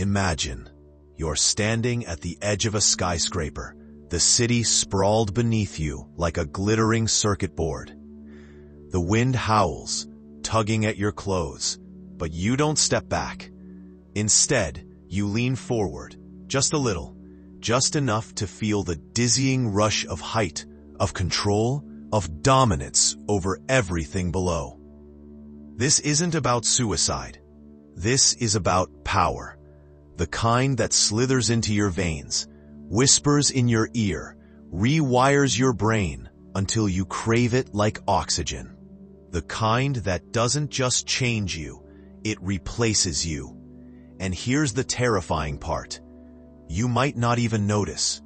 Imagine you're standing at the edge of a skyscraper, the city sprawled beneath you like a glittering circuit board. The wind howls, tugging at your clothes, but you don't step back. Instead, you lean forward, just a little, just enough to feel the dizzying rush of height, of control, of dominance over everything below. This isn't about suicide. This is about power. The kind that slithers into your veins, whispers in your ear, rewires your brain until you crave it like oxygen. The kind that doesn't just change you, it replaces you. And here's the terrifying part. You might not even notice.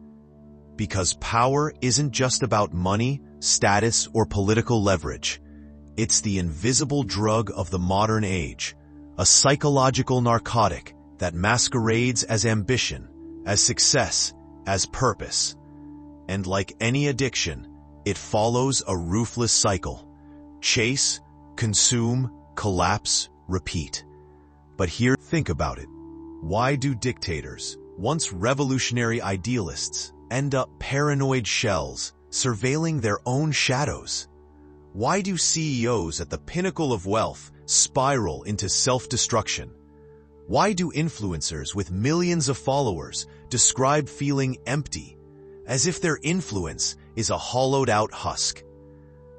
Because power isn't just about money, status, or political leverage. It's the invisible drug of the modern age, a psychological narcotic that masquerades as ambition, as success, as purpose. And like any addiction, it follows a ruthless cycle. Chase, consume, collapse, repeat. But here, think about it. Why do dictators, once revolutionary idealists, end up paranoid shells, surveilling their own shadows? Why do CEOs at the pinnacle of wealth spiral into self-destruction? Why do influencers with millions of followers describe feeling empty, as if their influence is a hollowed-out husk?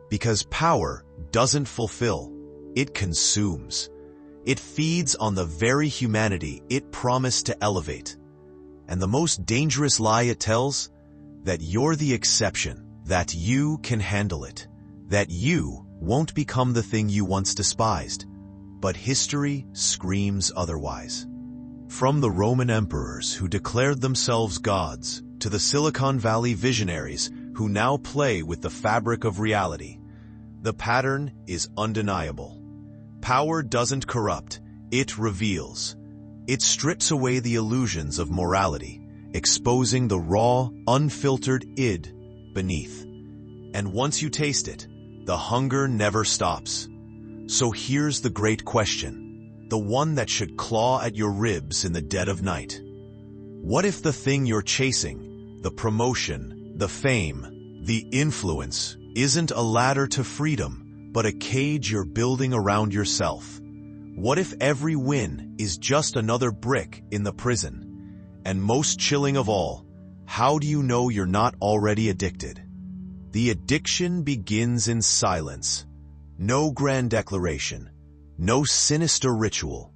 Because power doesn't fulfill, it consumes. It feeds on the very humanity it promised to elevate. And the most dangerous lie it tells? That you're the exception, that you can handle it, that you won't become the thing you once despised. But history screams otherwise. From the Roman emperors who declared themselves gods to the Silicon Valley visionaries who now play with the fabric of reality, the pattern is undeniable. Power doesn't corrupt, it reveals. It strips away the illusions of morality, exposing the raw, unfiltered id beneath. And once you taste it, the hunger never stops. So here's the great question, the one that should claw at your ribs in the dead of night. What if the thing you're chasing, the promotion, the fame, the influence, isn't a ladder to freedom, but a cage you're building around yourself? What if every win is just another brick in the prison? And most chilling of all, how do you know you're not already addicted? The addiction begins in silence. No grand declaration, no sinister ritual,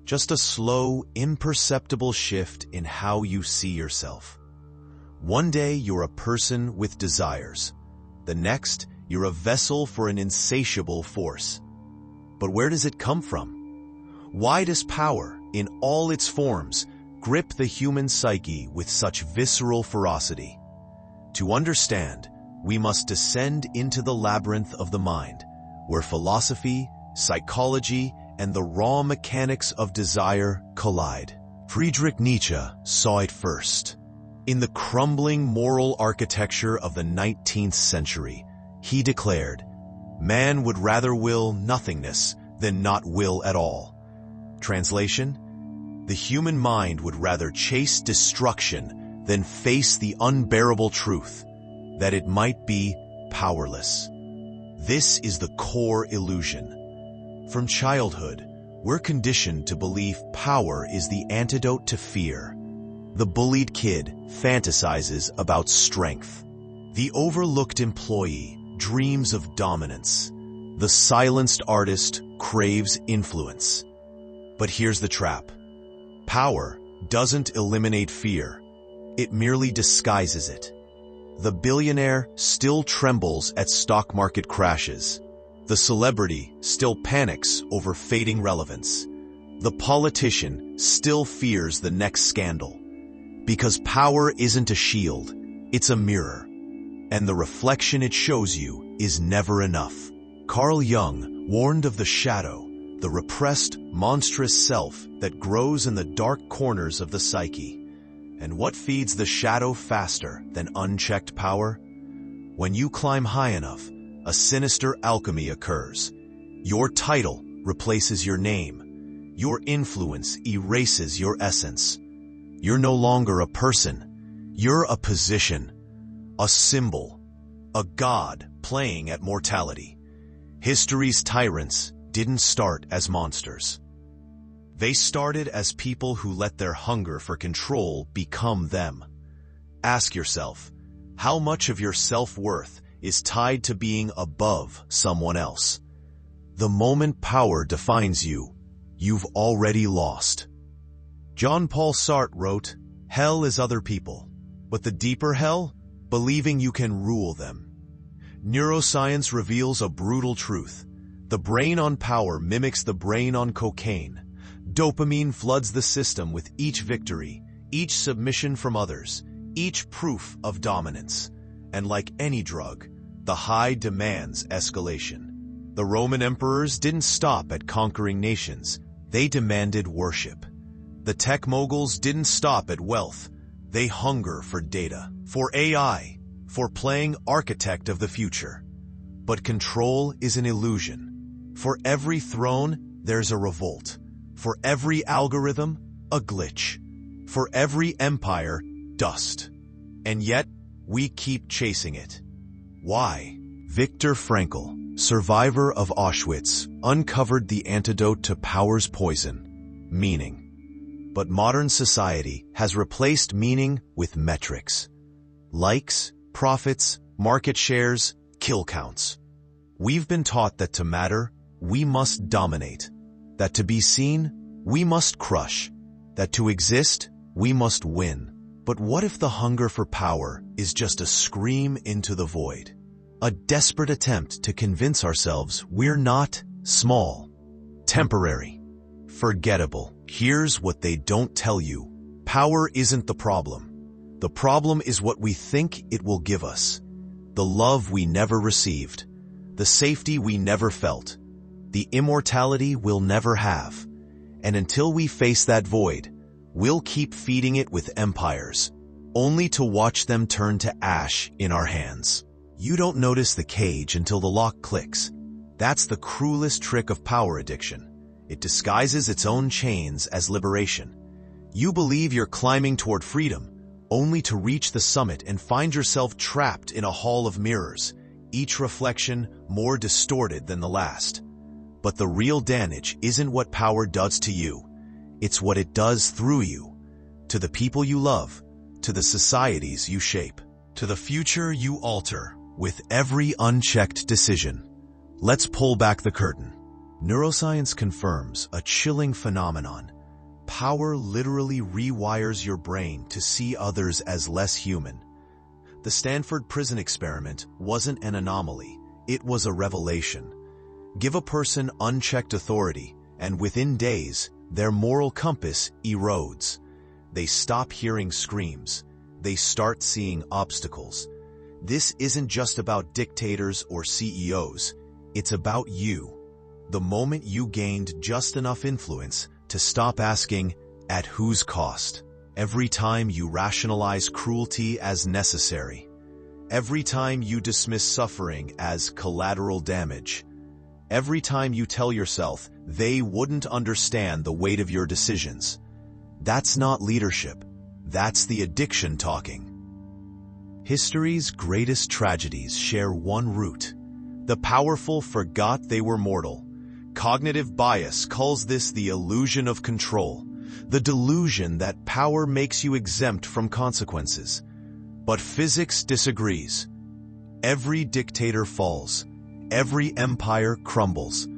just a slow, imperceptible shift in how you see yourself. One day you're a person with desires. The next, you're a vessel for an insatiable force. But where does it come from? Why does power, in all its forms, grip the human psyche with such visceral ferocity? To understand, we must descend into the labyrinth of the mind, where philosophy, psychology, and the raw mechanics of desire collide. Friedrich Nietzsche saw it first. In the crumbling moral architecture of the 19th century, he declared, "Man would rather will nothingness than not will at all." Translation: the human mind would rather chase destruction than face the unbearable truth that it might be powerless. This is the core illusion. From childhood, we're conditioned to believe power is the antidote to fear. The bullied kid fantasizes about strength. The overlooked employee dreams of dominance. The silenced artist craves influence. But here's the trap. Power doesn't eliminate fear. It merely disguises it. The billionaire still trembles at stock market crashes. The celebrity still panics over fading relevance. The politician still fears the next scandal. Because power isn't a shield, it's a mirror. And the reflection it shows you is never enough. Carl Jung warned of the shadow, the repressed, monstrous self that grows in the dark corners of the psyche. And what feeds the shadow faster than unchecked power? When you climb high enough, a sinister alchemy occurs. Your title replaces your name. Your influence erases your essence. You're no longer a person. You're a position, a symbol, a god playing at mortality. History's tyrants didn't start as monsters. They started as people who let their hunger for control become them. Ask yourself, how much of your self-worth is tied to being above someone else? The moment power defines you, you've already lost. Jean-Paul Sartre wrote, "Hell is other people, but the deeper hell, believing you can rule them." Neuroscience reveals a brutal truth. The brain on power mimics the brain on cocaine. Dopamine floods the system with each victory, each submission from others, each proof of dominance. And like any drug, the high demands escalation. The Roman emperors didn't stop at conquering nations. They demanded worship. The tech moguls didn't stop at wealth. They hunger for data, for AI, for playing architect of the future. But control is an illusion. For every throne, there's a revolt. For every algorithm, a glitch. For every empire, dust. And yet, we keep chasing it. Why? Viktor Frankl, survivor of Auschwitz, uncovered the antidote to power's poison: meaning. But modern society has replaced meaning with metrics. Likes, profits, market shares, kill counts. We've been taught that to matter, we must dominate. That to be seen, we must crush. That to exist, we must win. But what if the hunger for power is just a scream into the void? A desperate attempt to convince ourselves we're not small, temporary, forgettable. Here's what they don't tell you. Power isn't the problem. The problem is what we think it will give us. The love we never received. The safety we never felt. The immortality we'll never have. And until we face that void, we'll keep feeding it with empires, only to watch them turn to ash in our hands. You don't notice the cage until the lock clicks. That's the cruelest trick of power addiction. It disguises its own chains as liberation. You believe you're climbing toward freedom, only to reach the summit and find yourself trapped in a hall of mirrors, each reflection more distorted than the last. But the real damage isn't what power does to you. It's what it does through you, to the people you love, to the societies you shape, to the future you alter with every unchecked decision. Let's pull back the curtain. Neuroscience confirms a chilling phenomenon. Power literally rewires your brain to see others as less human. The Stanford prison experiment wasn't an anomaly, it was a revelation. Give a person unchecked authority, and within days, their moral compass erodes. They stop hearing screams. They start seeing obstacles. This isn't just about dictators or CEOs. It's about you. The moment you gained just enough influence to stop asking, at whose cost? Every time you rationalize cruelty as necessary. Every time you dismiss suffering as collateral damage. Every time you tell yourself they wouldn't understand the weight of your decisions. That's not leadership. That's the addiction talking. History's greatest tragedies share one root. The powerful forgot they were mortal. Cognitive bias calls this the illusion of control, the delusion that power makes you exempt from consequences. But physics disagrees. Every dictator falls. Every empire crumbles.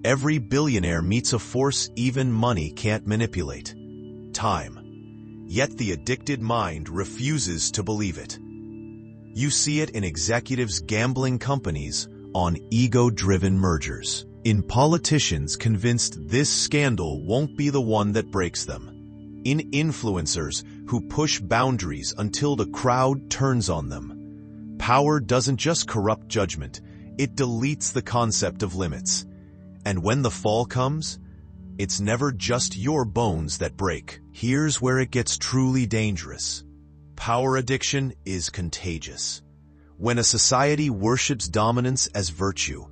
Every billionaire meets a force even money can't manipulate: time. Yet the addicted mind refuses to believe it. You see it in executives gambling companies, on ego-driven mergers, in politicians convinced this scandal won't be the one that breaks them, in influencers who push boundaries until the crowd turns on them. Power doesn't just corrupt judgment, it deletes the concept of limits. And when the fall comes, it's never just your bones that break. Here's where it gets truly dangerous. Power addiction is contagious. When a society worships dominance as virtue,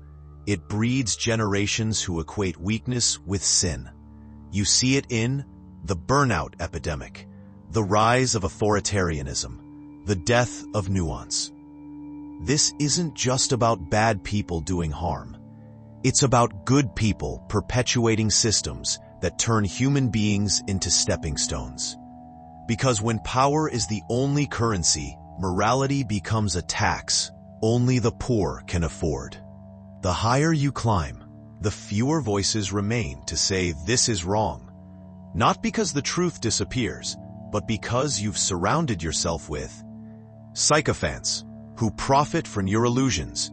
it breeds generations who equate weakness with sin. You see it in the burnout epidemic, the rise of authoritarianism, the death of nuance. This isn't just about bad people doing harm. It's about good people perpetuating systems that turn human beings into stepping stones. Because when power is the only currency, morality becomes a tax only the poor can afford. The higher you climb, the fewer voices remain to say this is wrong. Not because the truth disappears, but because you've surrounded yourself with sycophants who profit from your illusions,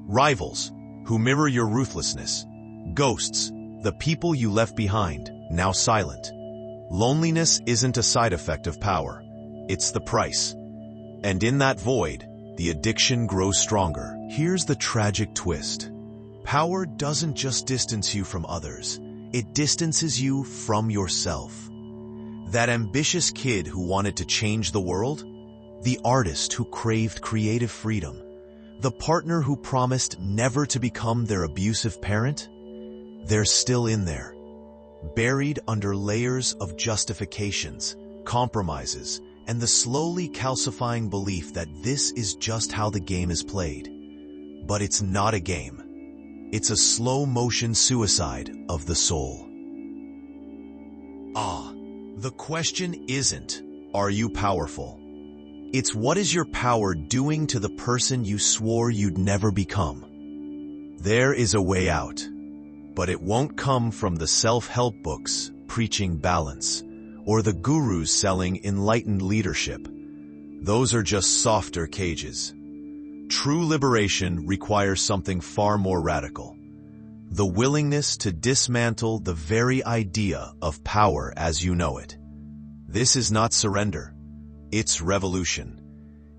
rivals who mirror your ruthlessness, ghosts, the people you left behind, now silent. Loneliness isn't a side effect of power, it's the price. And in that void, the addiction grows stronger. Here's the tragic twist. Power doesn't just distance you from others, it distances you from yourself. That ambitious kid who wanted to change the world, the artist who craved creative freedom, the partner who promised never to become their abusive parent, they're still in there, buried under layers of justifications, compromises, and the slowly calcifying belief that this is just how the game is played. But it's not a game. It's a slow-motion suicide of the soul. The question isn't, are you powerful? It's what is your power doing to the person you swore you'd never become? There is a way out, but it won't come from the self-help books preaching balance, or the gurus selling enlightened leadership. Those are just softer cages. True liberation requires something far more radical. The willingness to dismantle the very idea of power as you know it. This is not surrender. It's revolution.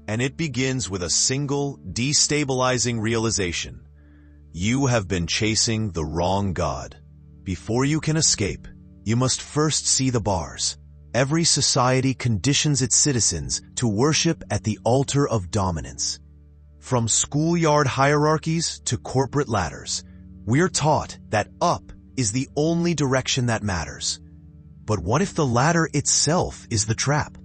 And it begins with a single, destabilizing realization. You have been chasing the wrong god. Before you can escape, you must first see the bars. Every society conditions its citizens to worship at the altar of dominance. From schoolyard hierarchies to corporate ladders, we're taught that up is the only direction that matters. But what if the ladder itself is the trap?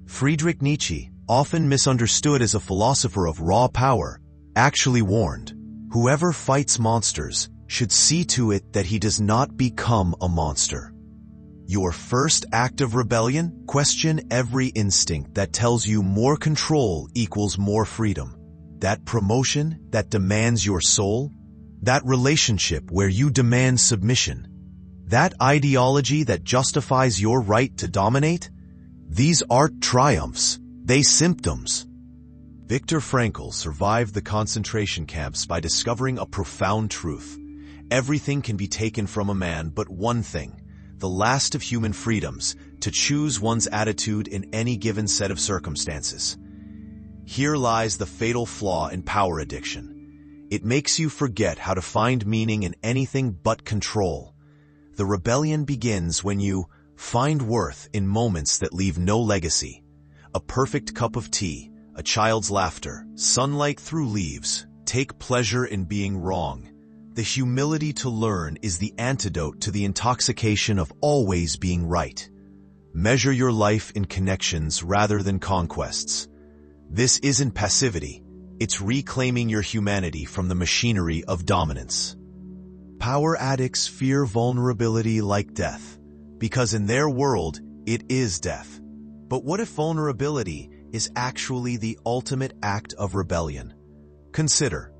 Friedrich Nietzsche, often misunderstood as a philosopher of raw power, actually warned, whoever fights monsters should see to it that he does not become a monster. Your first act of rebellion? Question every instinct that tells you more control equals more freedom. That promotion that demands your soul? That relationship where you demand submission? That ideology that justifies your right to dominate? These aren't triumphs, they symptoms. Viktor Frankl survived the concentration camps by discovering a profound truth. Everything can be taken from a man but one thing, the last of human freedoms, to choose one's attitude in any given set of circumstances. Here lies the fatal flaw in power addiction. It makes you forget how to find meaning in anything but control. The rebellion begins when you find worth in moments that leave no legacy. A perfect cup of tea, a child's laughter, sunlight through leaves. Take pleasure in being wrong. The humility to learn is the antidote to the intoxication of always being right. Measure your life in connections rather than conquests. This isn't passivity. It's reclaiming your humanity from the machinery of dominance. Power addicts fear vulnerability like death, because in their world, it is death. But what if vulnerability is actually the ultimate act of rebellion? Consider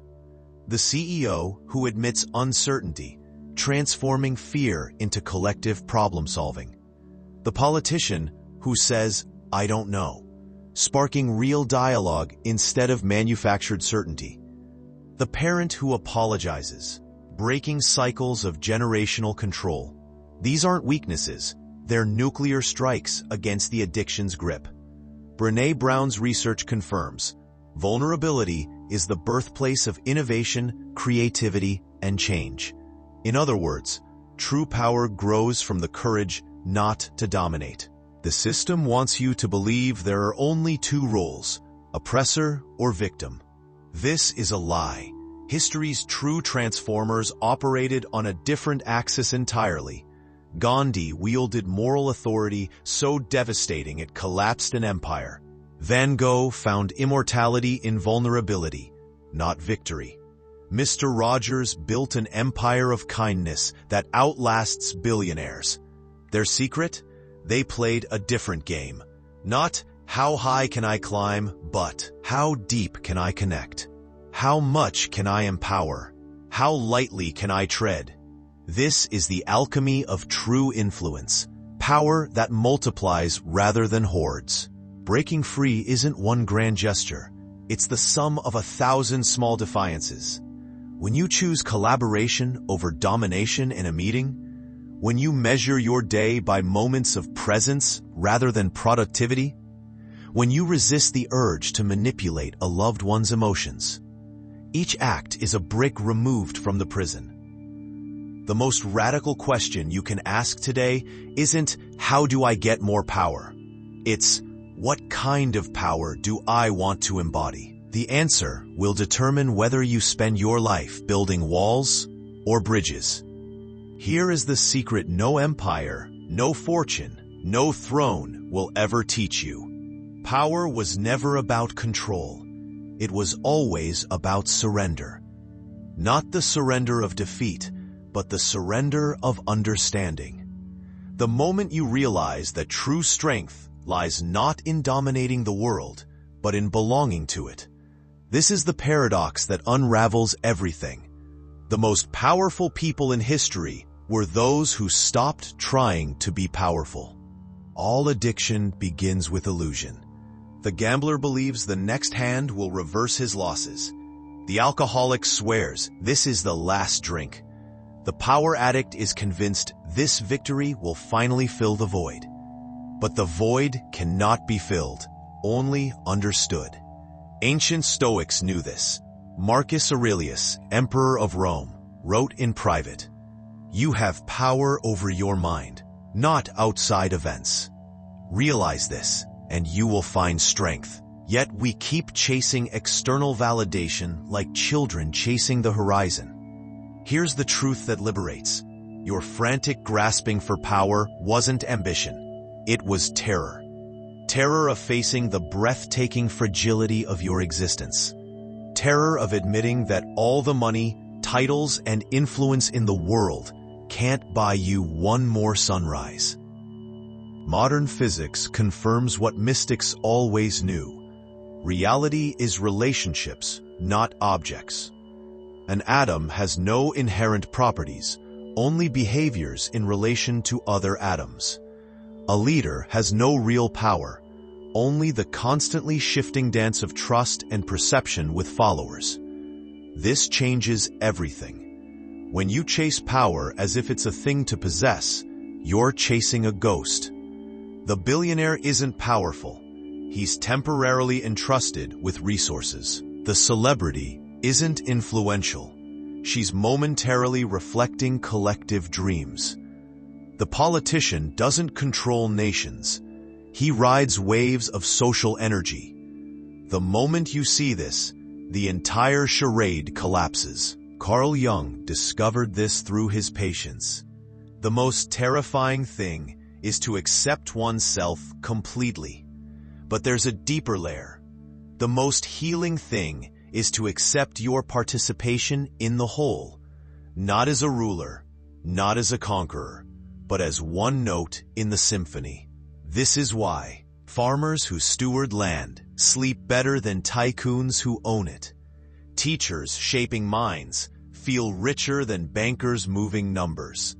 the CEO who admits uncertainty, transforming fear into collective problem-solving. The politician who says, "I don't know," sparking real dialogue instead of manufactured certainty. The parent who apologizes, breaking cycles of generational control. These aren't weaknesses, they're nuclear strikes against the addiction's grip. Brené Brown's research confirms, vulnerability is the birthplace of innovation, creativity, and change. In other words, true power grows from the courage not to dominate. The system wants you to believe there are only two roles, oppressor or victim. This is a lie. History's true transformers operated on a different axis entirely. Gandhi wielded moral authority so devastating it collapsed an empire. Van Gogh found immortality in vulnerability, not victory. Mr. Rogers built an empire of kindness that outlasts billionaires. Their secret? They played a different game. Not how high can I climb, but how deep can I connect? How much can I empower? How lightly can I tread? This is the alchemy of true influence, power that multiplies rather than hoards. Breaking free isn't one grand gesture. It's the sum of 1,000 small defiances. When you choose collaboration over domination in a meeting, when you measure your day by moments of presence rather than productivity, when you resist the urge to manipulate a loved one's emotions, each act is a brick removed from the prison. The most radical question you can ask today isn't, how do I get more power? It's, what kind of power do I want to embody? The answer will determine whether you spend your life building walls or bridges. Here is the secret no empire, no fortune, no throne will ever teach you. Power was never about control. It was always about surrender. Not the surrender of defeat, but the surrender of understanding. The moment you realize that true strength lies not in dominating the world, but in belonging to it. This is the paradox that unravels everything. The most powerful people in history were those who stopped trying to be powerful. All addiction begins with illusion. The gambler believes the next hand will reverse his losses. The alcoholic swears this is the last drink. The power addict is convinced this victory will finally fill the void. But the void cannot be filled, only understood. Ancient Stoics knew this. Marcus Aurelius, Emperor of Rome, wrote in private, "You have power over your mind, not outside events. Realize this, and you will find strength." Yet we keep chasing external validation like children chasing the horizon. Here's the truth that liberates. Your frantic grasping for power wasn't ambition. It was terror. Terror of facing the breathtaking fragility of your existence. Terror of admitting that all the money, titles, and influence in the world can't buy you one more sunrise. Modern physics confirms what mystics always knew. Reality is relationships, not objects. An atom has no inherent properties, only behaviors in relation to other atoms. A leader has no real power, only the constantly shifting dance of trust and perception with followers. This changes everything. When you chase power as if it's a thing to possess, you're chasing a ghost. The billionaire isn't powerful. He's temporarily entrusted with resources. The celebrity isn't influential. She's momentarily reflecting collective dreams. The politician doesn't control nations. He rides waves of social energy. The moment you see this, the entire charade collapses. Carl Jung discovered this through his patience. The most terrifying thing is to accept oneself completely. But there's a deeper layer. The most healing thing is to accept your participation in the whole, not as a ruler, not as a conqueror, but as one note in the symphony. This is why farmers who steward land sleep better than tycoons who own it. Teachers shaping minds feel richer than bankers moving numbers.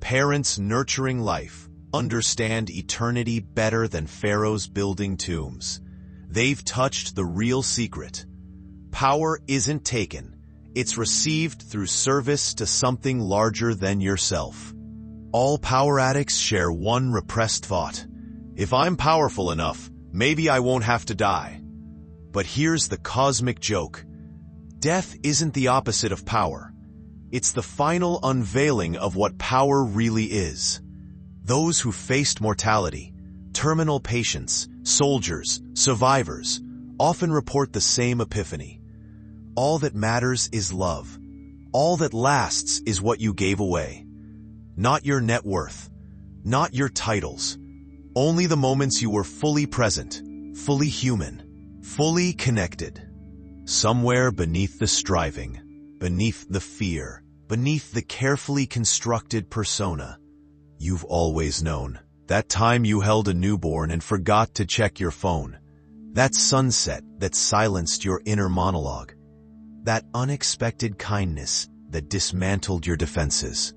Parents nurturing life understand eternity better than pharaohs building tombs. They've touched the real secret. Power isn't taken. It's received through service to something larger than yourself. All power addicts share one repressed thought. If I'm powerful enough, maybe I won't have to die. But here's the cosmic joke. Death isn't the opposite of power. It's the final unveiling of what power really is. Those who faced mortality, terminal patients, soldiers, survivors, often report the same epiphany. All that matters is love. All that lasts is what you gave away. Not your net worth, not your titles. Only the moments you were fully present, fully human, fully connected. Somewhere beneath the striving, beneath the fear, beneath the carefully constructed persona, you've always known. That time you held a newborn and forgot to check your phone. That sunset that silenced your inner monologue. That unexpected kindness that dismantled your defenses.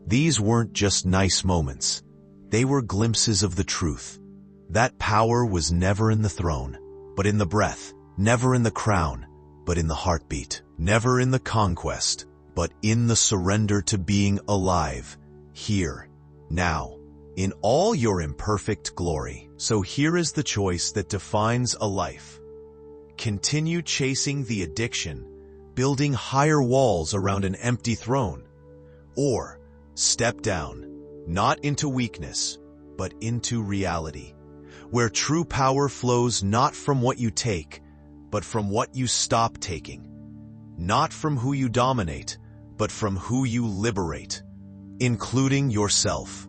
These weren't just nice moments. They were glimpses of the truth. That power was never in the throne, but in the breath. Never in the crown, but in the heartbeat. Never in the conquest, but in the surrender to being alive, here, now, in all your imperfect glory. So here is the choice that defines a life. Continue chasing the addiction, building higher walls around an empty throne, or step down, not into weakness, but into reality, where true power flows not from what you take, but from what you stop taking, not from who you dominate, but from who you liberate, including yourself.